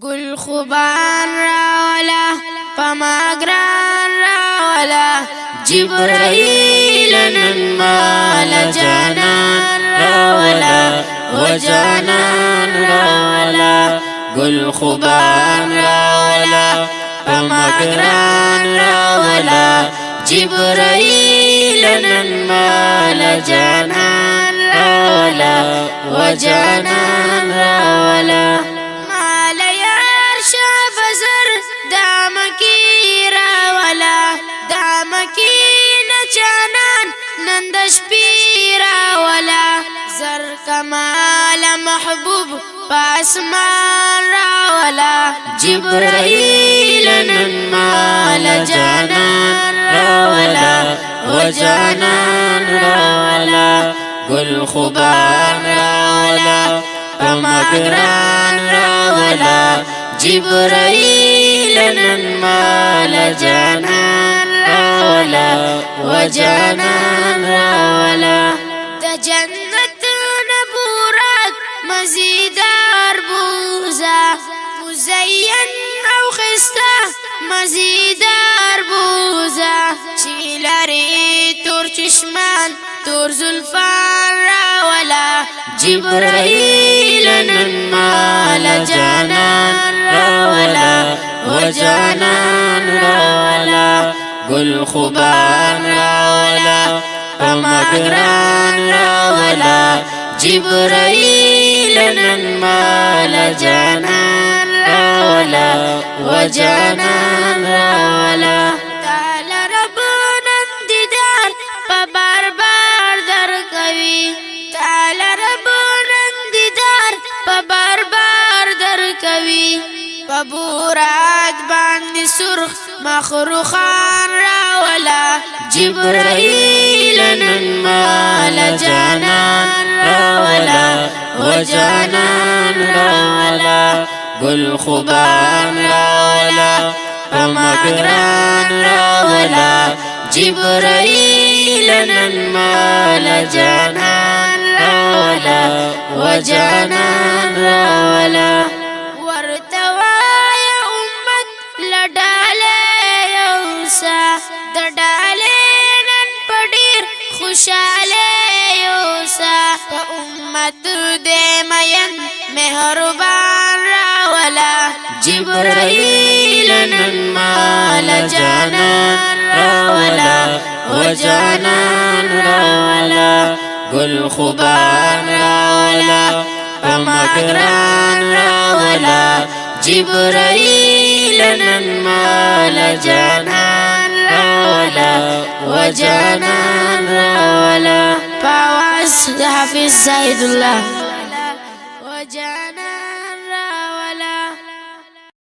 گل خوبان راولا پما گران راولا جبرائیل نن مال جانان راولا و جانان راولا گل خوبان راولا پما گران راولا جبرائیل نن مال جانان راولا و جانان راولا نندش پیرا ولا زر کمال محبوب پاسمان راولا جبرائیل نن مال جانان راولا و جانان راولا گل خوبان راولا پمگران راولا جبرائیل نن مال جانان راولا و جانان راولا دا جنت نبورات مزیدار بوزا مزین او خستا مزیدار بوزا چی لاری تور چشمان تور زلفان راولا جبرائیل نن مال جانان راولا و جانان راولا گل خوبان راولا پمگران راولا جبرائیل نن مال جانان راولا و جانان راولا تعالی رب نن دیدار پا بار بار در کوي تعالی رب نن دیدار پا بار بار در کوي پا بورات باندې سرخ مخروخان راولا جبرائیل نن مال جانان راولا و جانان راولا گل خوبان راولا پمگران راولا جبرائیل نن مال جانان راولا و جانان راولا د ډالې نن پډیر خوشاله یوسا په امت دې مین مهربان راولا جبرائیل نن مال جانان راولا و جانان راولا گل خوبان راولا پمگران راولا جبرائیل نن مال جانان راولا و جانان راولا پاواز حافظ زاید الله و جانان